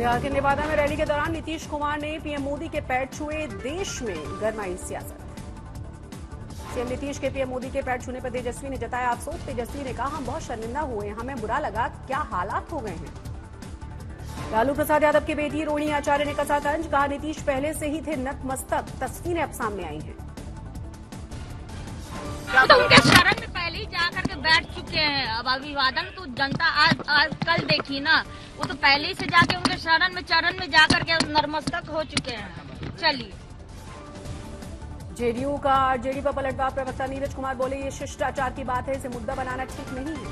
बिहार के नेवादा में रैली के दौरान नीतीश कुमार ने पीएम मोदी के पैर छुए, देश में गरमाई सियासत। सीएम नीतीश के पीएम मोदी के पैर छूने पर तेजस्वी ने जताया अफसोस। तेजस्वी ने कहा, हम बहुत शर्मिंदा हुए, हमें बुरा लगा, क्या हालात हो गए हैं। लालू प्रसाद यादव की बेटी रोहिणी आचार्य ने कसा तंज, कहा नीतीश पहले से ही थे नतमस्तक, तस्वीरें अब सामने आई हैं। तो उनके शरण में पहले ही जा करके बैठ चुके हैं। अब अभिवादन तो जनता आज कल देखी ना, वो तो पहले ही से जाके उनके चरण में जा करके नतमस्तक हो चुके हैं। चलिए, जेडीयू का आरजेडी पर पलटवार। प्रवक्ता नीरज कुमार बोले, ये शिष्टाचार की बात है, इसे मुद्दा बनाना ठीक नहीं है।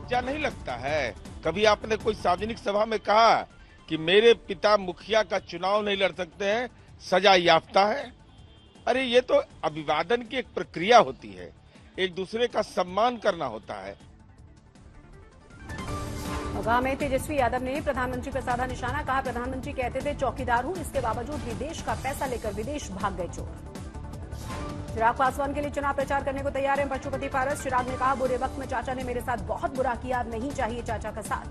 क्या नहीं लगता है, कभी आपने कोई सार्वजनिक सभा में कहा कि मेरे पिता मुखिया का चुनाव नहीं लड़ सकते हैं, सजा याफ्ता है? अरे ये तो अभिवादन की एक प्रक्रिया होती है, एक दूसरे का सम्मान करना होता है। मोगा में तेजस्वी यादव ने प्रधानमंत्री पर साधा निशाना, कहा प्रधानमंत्री कहते थे चौकीदार हूं, इसके बावजूद विदेश का पैसा लेकर विदेश भाग गए चोर। चिराग पासवान के लिए चुनाव प्रचार करने को तैयार है पशुपति पारस। चिराग ने कहा, बुरे वक्त में चाचा ने मेरे साथ बहुत बुरा किया, नहीं चाहिए चाचा का साथ।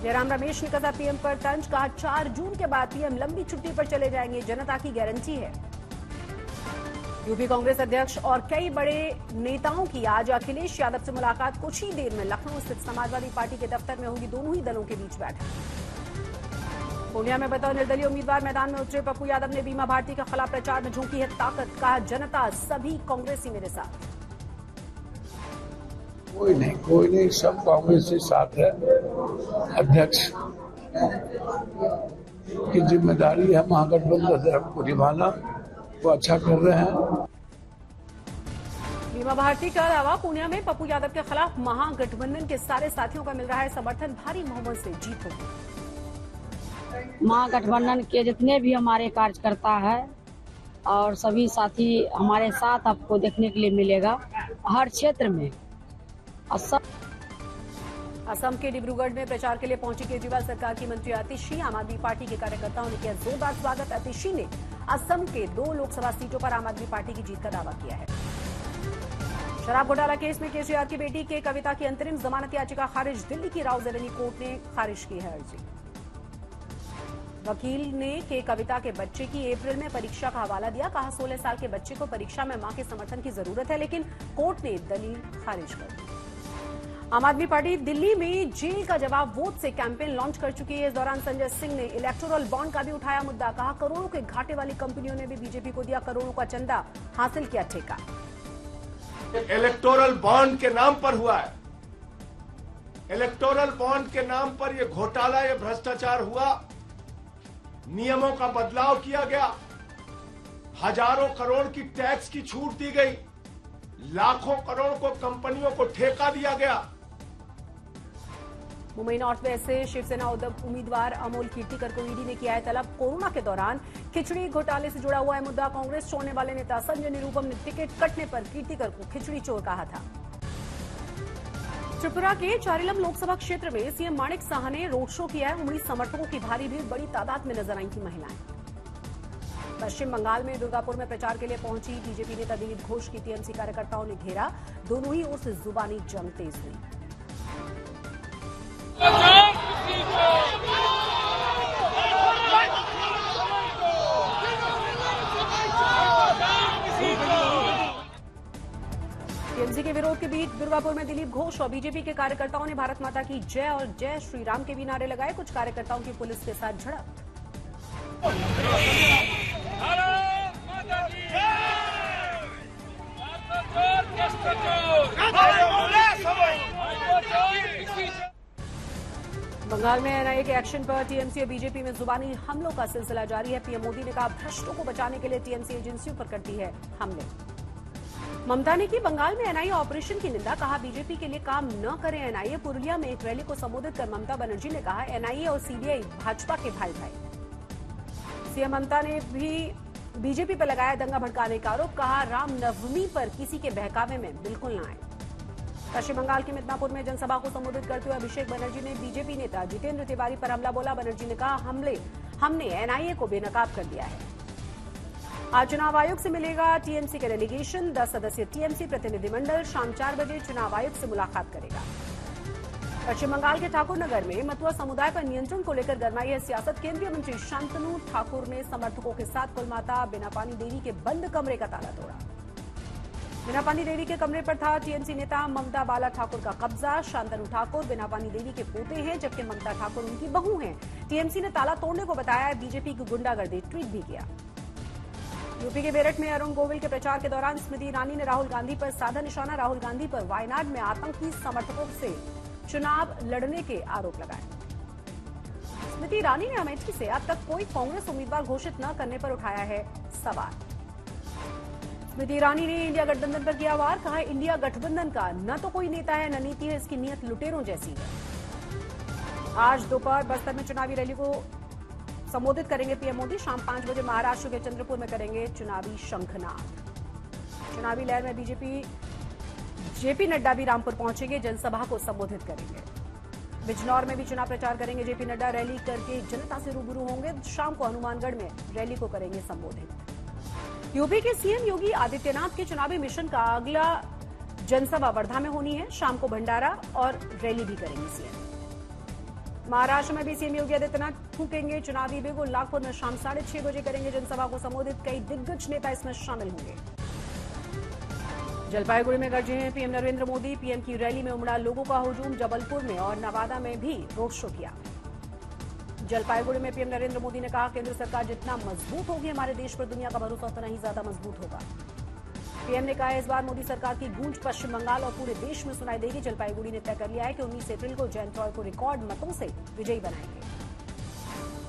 जयराम रमेश ने कहा पीएम पर तंज, कहा 4 जून के बाद पीएम लंबी छुट्टी पर चले जाएंगे, जनता की गारंटी है। यूपी कांग्रेस अध्यक्ष और कई बड़े नेताओं की आज अखिलेश यादव से मुलाकात। कुछ ही देर में लखनऊ स्थित समाजवादी पार्टी के दफ्तर में होगी दोनों ही दलों के बीच बैठक। पूर्णिया में बताओ निर्दलीय उम्मीदवार मैदान में उतरे। पप्पू यादव ने बीमा भारती के खिलाफ प्रचार में झोंकी है ताकत, कहा जनता सभी कांग्रेसी मेरे साथ। कोई नहीं, सब कांग्रेस के साथ है। अध्यक्ष की जिम्मेदारी है महागठबंधन को निभाना, वो अच्छा कर रहे हैं। बीमा भारती के अलावा पूर्णिया में पप्पू यादव के खिलाफ महागठबंधन के सारे साथियों का मिल रहा है समर्थन, भारी बहुमत से जीत होगी। महागठबंधन के जितने भी हमारे कार्यकर्ता है और सभी साथी हमारे साथ आपको देखने के लिए मिलेगा हर क्षेत्र में। असम के डिब्रूगढ़ में प्रचार के लिए पहुंची केजरीवाल सरकार की मंत्री आतिशी। आम आदमी पार्टी के कार्यकर्ताओं ने किया जोरदार स्वागत। आतिशी ने असम के 2 लोकसभा सीटों पर आम आदमी पार्टी की जीत का दावा किया है। शराब घोटाला केस में केसीआर की बेटी के कविता की अंतरिम जमानत याचिका खारिज। दिल्ली की राउजरनी कोर्ट ने खारिज की है अर्जी। वकील ने के कविता के बच्चे की अप्रैल में परीक्षा का हवाला दिया, कहा 16 साल के बच्चे को परीक्षा में मां के समर्थन की जरूरत है, लेकिन कोर्ट ने दलील खारिज कर दी। आम आदमी पार्टी दिल्ली में जेल का जवाब वोट से कैंपेन लॉन्च कर चुकी है। इस दौरान संजय सिंह ने इलेक्टोरल बॉन्ड का भी उठाया मुद्दा, कहा करोड़ों के घाटे वाली कंपनियों ने भी बीजेपी को दिया करोड़ों का चंदा, हासिल किया ठेका। इलेक्टोरल बॉन्ड के नाम पर हुआ है, इलेक्टोरल बॉन्ड के नाम पर यह घोटाला, यह भ्रष्टाचार हुआ। नियमों का बदलाव किया गया, हजारों करोड़ की टैक्स की छूट दी गई, लाखों करोड़ को कंपनियों को ठेका दिया गया। मुंबई नॉर्थ वेस्ट से शिवसेना उम्मीदवार अमोल कीर्तिकर को ईडी ने किया है तलब। कोरोना के दौरान खिचड़ी घोटाले से जुड़ा हुआ है मुद्दा। कांग्रेस छोड़ने वाले नेता संजय निरुपम ने टिकट कटने पर कीर्तिकर को खिचड़ी चोर कहा था। त्रिपुरा के चारिलम लोकसभा क्षेत्र में सीएम माणिक साहा ने रोड शो किया है। उमड़ी समर्थकों की भारी भीड़, बड़ी तादाद में नजर आई थी महिलाएं। पश्चिम बंगाल में दुर्गापुर में प्रचार के लिए पहुंची बीजेपी नेता दिलीप घोष की टीएमसी कार्यकर्ताओं ने घेरा। दोनों ही ओर से जुबानी जंग तेज हुई। टीएमसी के विरोध के बीच दुर्गापुर में दिलीप घोष और बीजेपी के कार्यकर्ताओं ने भारत माता की जय और जय श्री राम के भी नारे लगाए। कुछ कार्यकर्ताओं की पुलिस के साथ झड़प। बंगाल में एनआईए के एक्शन पर टीएमसी और बीजेपी में जुबानी हमलों का सिलसिला जारी है। पीएम मोदी ने कहा भ्रष्टों को बचाने के लिए टीएमसी एजेंसियों पर करती है हमले। ममता ने की बंगाल में एनआईए ऑपरेशन की निंदा, कहा बीजेपी के लिए काम न करें एनआईए। पुरुलिया में एक रैली को संबोधित कर ममता बनर्जी ने कहा एनआईए और सीबीआई भाजपा के भाई भाई। सीएम ममता ने भी बीजेपी पर लगाया दंगा भड़काने का आरोप, कहा रामनवमी पर किसी के बहकावे में बिल्कुल न आए। पश्चिम बंगाल के मिदनापुर में जनसभा को संबोधित करते हुए अभिषेक बनर्जी ने बीजेपी नेता जितेंद्र तिवारी पर हमला बोला। बनर्जी ने कहा हमने एनआईए को बेनकाब कर दिया है। आज चुनाव आयोग से मिलेगा टीएमसी का डेलीगेशन। 10 सदस्यीय टीएमसी प्रतिनिधिमंडल शाम 4 बजे चुनाव आयोग से मुलाकात करेगा। पश्चिम बंगाल के ठाकुर नगर में मतुआ समुदाय पर नियंत्रण को लेकर गरमाई है सियासत। केंद्रीय मंत्री शांतनु ठाकुर ने समर्थकों के साथ कुलमाता बिनापानी देवी के बंद कमरे का ताला तोड़ा। बिनापानी देवी के कमरे पर था टीएमसी नेता ममता बाला ठाकुर का कब्जा। शांतनु ठाकुर बिनापानी देवी के पोते हैं, जबकि ममता ठाकुर उनकी बहू हैं। टीएमसी ने ताला तोड़ने को बताया, बीजेपी की गुंडागर्दी ट्वीट भी किया। यूपी के मेरठ में अरुण गोविल के प्रचार के दौरान स्मृति ईरानी ने राहुल गांधी पर साधा निशाना। राहुल गांधी पर वायनाड में आतंकी समर्थकों से चुनाव लड़ने के आरोप लगाए। स्मृति ईरानी ने अमेठी से अब तक कोई कांग्रेस उम्मीदवार घोषित न करने पर उठाया है सवाल। स्मृति ईरानी ने इंडिया गठबंधन पर किया वार। कहा, इंडिया गठबंधन का न तो कोई नेता है न नीति है, इसकी नीयत लुटेरों जैसी है। आज दोपहर बस्तर में चुनावी रैली को संबोधित करेंगे पीएम मोदी। शाम 5 बजे महाराष्ट्र के चंद्रपुर में करेंगे चुनावी शंखनाद। चुनावी लहर में बीजेपी जेपी नड्डा भी रामपुर पहुंचेंगे, जनसभा को संबोधित करेंगे। बिजनौर में भी चुनाव प्रचार करेंगे जेपी नड्डा। रैली करके जनता से रूबरू होंगे। शाम को हनुमानगढ़ में रैली को करेंगे संबोधित। यूपी के सीएम योगी आदित्यनाथ के चुनावी मिशन का अगला जनसभा वर्धा में होनी है। शाम को भंडारा और रैली भी करेंगे सीएम। महाराष्ट्र में भी सीएम योगी आदित्यनाथ फूकेंगे चुनावी बिगुल। नागपुर में शाम 6:30 बजे करेंगे जनसभा को संबोधित। कई दिग्गज नेता इसमें शामिल होंगे। जलपाईगुड़ी में गरजे हैं पीएम नरेंद्र मोदी। पीएम की रैली में उमड़ा लोगों का हुजूम। जबलपुर में और नवादा में भी रोड शो किया। जलपाईगुड़ी में पीएम नरेंद्र मोदी ने कहा, केंद्र सरकार जितना मजबूत होगी हमारे देश पर दुनिया का भरोसा उतना ही ज्यादा मजबूत होगा। पीएम ने कहा, इस बार मोदी सरकार की गूंज पश्चिम बंगाल और पूरे देश में सुनाई देगी। जलपाईगुड़ी ने तय कर लिया है कि 19 अप्रैल को जयंत रॉय को रिकॉर्ड मतों से विजयी बनाएंगे।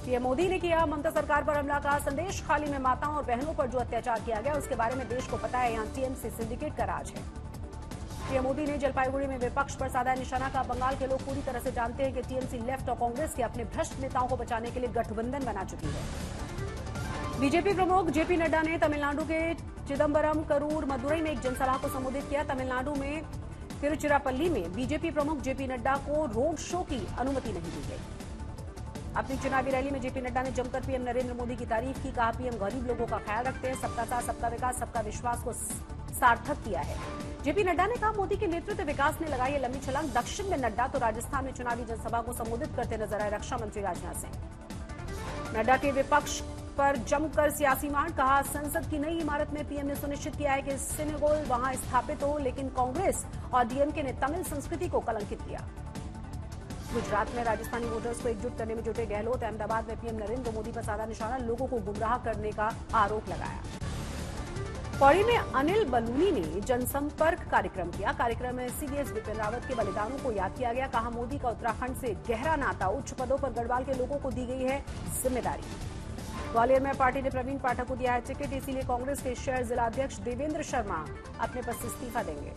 पीएम मोदी ने किया ममता सरकार पर हमला। का संदेश खाली में माताओं और बहनों पर जो अत्याचार किया गया उसके बारे में देश को पता है। यहां टीएमसी सिंडिकेट का राज है। पीएम मोदी ने जलपाईगुड़ी में विपक्ष पर साधा निशाना। का बंगाल के लोग पूरी तरह से जानते हैं कि टीएमसी लेफ्ट और कांग्रेस के अपने भ्रष्ट नेताओं को बचाने के लिए गठबंधन बना चुकी है। बीजेपी प्रमुख जेपी नड्डा ने तमिलनाडु के चिदम्बरम, करूर, मदुरई में एक जनसभा को संबोधित किया। तमिलनाडु में तिरुचिरापल्ली में बीजेपी प्रमुख जेपी नड्डा को रोड शो की अनुमति नहीं दी गई। अपनी चुनावी रैली में जेपी नड्डा ने जमकर पीएम नरेंद्र मोदी की तारीफ की। कहा, पीएम गरीब लोगों का ख्याल रखते हैं, सबका साथ सबका विकास सबका विश्वास को सार्थक किया है। जेपी नड्डा ने कहा, मोदी के नेतृत्व विकास ने लगाई है लंबी छलांग। दक्षिण में नड्डा तो राजस्थान में चुनावी जनसभा को संबोधित करते नजर आए रक्षा मंत्री राजनाथ सिंह। नड्डा के विपक्ष पर जमकर सियासी मार। कहा, संसद की नई इमारत में पीएम ने सुनिश्चित किया है कि सिनेगोल वहां स्थापित हो, लेकिन कांग्रेस और डीएमके ने तमिल संस्कृति को कलंकित किया। गुजरात में राजस्थानी वोटर्स को एकजुट करने में जुटे गहलोत। अहमदाबाद में पीएम नरेंद्र मोदी पर साधा निशाना। लोगों को गुमराह करने का आरोप लगाया। पौड़ी में अनिल बलूनी ने जनसंपर्क कार्यक्रम किया। कार्यक्रम में सीडीएस बिपिन रावत के बलिदानों को याद किया गया। कहा, मोदी का उत्तराखंड से गहरा नाता। उच्च पदों पर गढ़वाल के लोगों को दी गई है जिम्मेदारी। ग्वालियर में पार्टी ने प्रवीण पाठक को दिया है टिकट, इसीलिए कांग्रेस के शहर जिलाध्यक्ष देवेंद्र शर्मा अपने पद से इस्तीफा देंगे।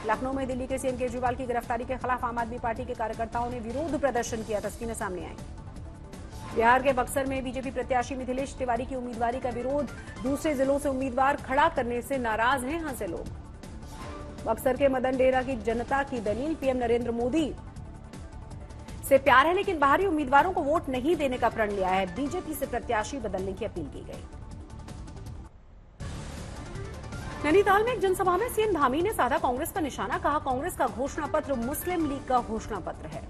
लखनऊ में दिल्ली के सीएम केजरीवाल की गिरफ्तारी के खिलाफ आम आदमी पार्टी के कार्यकर्ताओं ने विरोध प्रदर्शन किया। तस्वीरें सामने आई। बिहार के बक्सर में बीजेपी प्रत्याशी मिथिलेश तिवारी की उम्मीदवारी का विरोध। दूसरे जिलों से उम्मीदवार खड़ा करने से नाराज हैं यहां से लोग। बक्सर के मदन डेरा की जनता की दलील, पीएम नरेंद्र मोदी से प्यार है लेकिन बाहरी उम्मीदवारों को वोट नहीं देने का प्रण लिया है। बीजेपी से प्रत्याशी बदलने की अपील की गई। नैनीताल में एक जनसभा में सीएम धामी ने साधा कांग्रेस का निशाना। कहा, कांग्रेस का घोषणा पत्र मुस्लिम लीग का घोषणा पत्र है।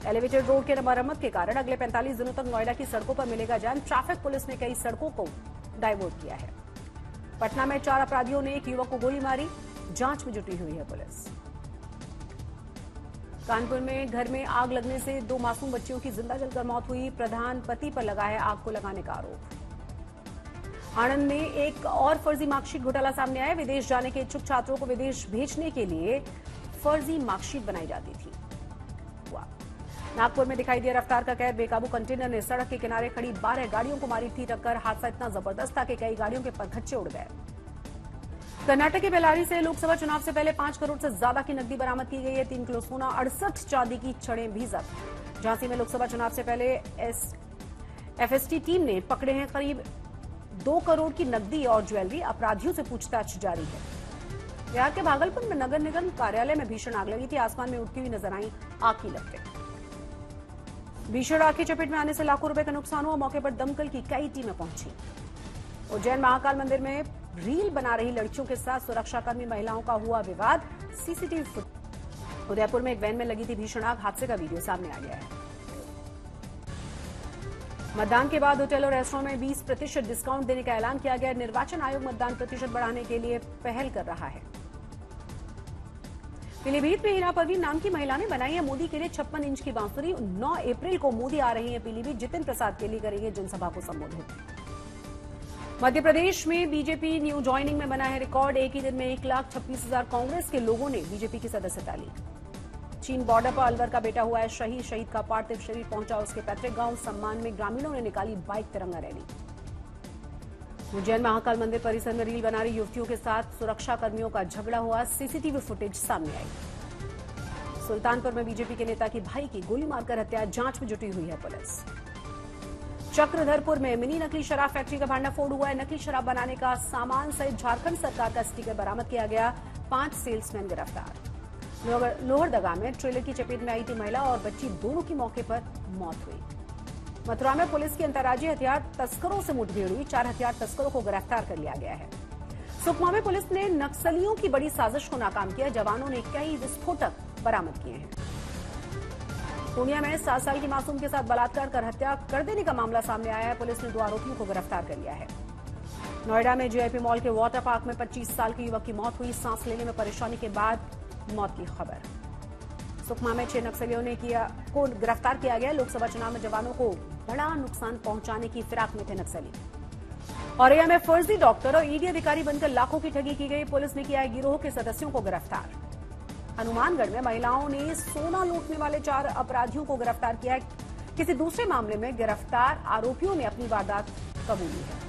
एलिवेटेड रोड के मरम्मत के कारण अगले 45 दिनों तक नोएडा की सड़कों पर मिलेगा जाम। ट्रैफिक पुलिस ने कई सड़कों को डाइवर्ट किया है। पटना में 4 अपराधियों ने एक युवक को गोली मारी। जांच में जुटी हुई है पुलिस। कानपुर में घर में आग लगने से 2 मासूम बच्चियों की जिंदा जलकर मौत हुई। प्रधान पति पर लगा है आग को लगाने का आरोप। आनंद में एक और फर्जी मार्कशीट घोटाला सामने आया। विदेश जाने के इच्छुक छात्रों को विदेश भेजने के लिए फर्जी मार्कशीट बनाई जाती थी। नागपुर में दिखाई दिया रफ्तार का कहर। बेकाबू कंटेनर ने सड़क के किनारे खड़ी 12 गाड़ियों को मारी थी टक्कर। हादसा इतना जबरदस्त था कि कई गाड़ियों के परखच्चे उड़ गए। कर्नाटक के बेल्लारी से लोकसभा चुनाव से पहले 5 करोड़ से ज्यादा की नकदी बरामद की गई है। 3 किलो सोना, 68 चांदी की छड़ें भी जब्त। झांसी में लोकसभा चुनाव से पहले एफएसटी टीम ने पकड़े हैं करीब 2 करोड़ की नकदी और ज्वेलरी। अपराधियों से पूछताछ जारी है। बिहार के भागलपुर में नगर निगम कार्यालय में भीषण आग लगी थी। आसमान में उड़ती हुई नजर आई आग की लपटें। भीषण आग की चपेट में आने से लाखों रुपए का नुकसान हुआ। मौके पर दमकल की कई टीमें पहुंची। उज्जैन महाकाल मंदिर में रील बना रही लड़कियों के साथ सुरक्षाकर्मी महिलाओं का हुआ विवाद। CCTV footage. उदयपुर में एक वैन में लगी थी भीषण आग। हादसे का वीडियो सामने आ गया है। मतदान के बाद होटल और रेस्टोरेंट में 20% डिस्काउंट देने का ऐलान किया गया। निर्वाचन आयोग मतदान प्रतिशत बढ़ाने के लिए पहल कर रहा है। पीलीभीत में हीना परवीन नाम की महिला ने बनाई है मोदी के लिए 56 इंच की बांसुरी। 9 अप्रैल को मोदी आ रही है पीलीभीत। जितिन प्रसाद के लिए करेंगे जनसभा को संबोधित। मध्य प्रदेश में बीजेपी न्यू ज्वाइनिंग में बना है रिकॉर्ड। एक ही दिन में 1,26,000 कांग्रेस के लोगों ने बीजेपी की सदस्यता ली। चीन बॉर्डर पर अलवर का बेटा हुआ है शहीद। शहीद का पार्थिव शरीर पहुंचा उसके पैतृक गांव। सम्मान में ग्रामीणों ने निकाली बाइक तिरंगा रैली। उज्जैन महाकाल मंदिर परिसर में रील बना रही युवतियों के साथ सुरक्षा कर्मियों का झगड़ा हुआ। सीसीटीवी फुटेज सामने आई। सुल्तानपुर में बीजेपी के नेता की भाई की गोली मारकर हत्या। जांच में जुटी हुई है पुलिस। चक्रधरपुर में मिनी नकली शराब फैक्ट्री का भांडाफोड़ हुआ है। नकली शराब बनाने का सामान सहित झारखंड सरकार का स्टिकर बरामद किया गया। 5 सेल्समैन गिरफ्तार। लोहरदगा में ट्रेलर की चपेट में आई थी महिला और बच्ची, दोनों की मौके पर मौत हुई। मथुरा में पुलिस की अंतर्राज्यीय हथियार तस्करों से मुठभेड़ हुई। 4 हथियार तस्करों को गिरफ्तार कर लिया गया है। सुकमा में पुलिस ने नक्सलियों की बड़ी साजिश को नाकाम किया। जवानों ने कई विस्फोटक बरामद किए हैं। पूर्णिया में 7 साल की मासूम के साथ बलात्कार कर हत्या कर देने का मामला सामने आया है। पुलिस ने 2 आरोपियों को गिरफ्तार कर लिया है। नोएडा में जेआईपी मॉल के वाटर पार्क में 25 साल के युवक की मौत हुई। सांस लेने में परेशानी के बाद मौत की खबर। सुकमा में 6 नक्सलियों को गिरफ्तार किया गया। लोकसभा चुनाव में जवानों को बड़ा नुकसान पहुंचाने की फिराक में थे नक्सली। औरैया में फर्जी डॉक्टर और ईडी अधिकारी बनकर लाखों की ठगी की गई। पुलिस ने किया है गिरोह के सदस्यों को गिरफ्तार। हनुमानगढ़ में महिलाओं ने सोना लूटने वाले 4 अपराधियों को गिरफ्तार किया है। किसी दूसरे मामले में गिरफ्तार आरोपियों ने अपनी वारदात कबूली है।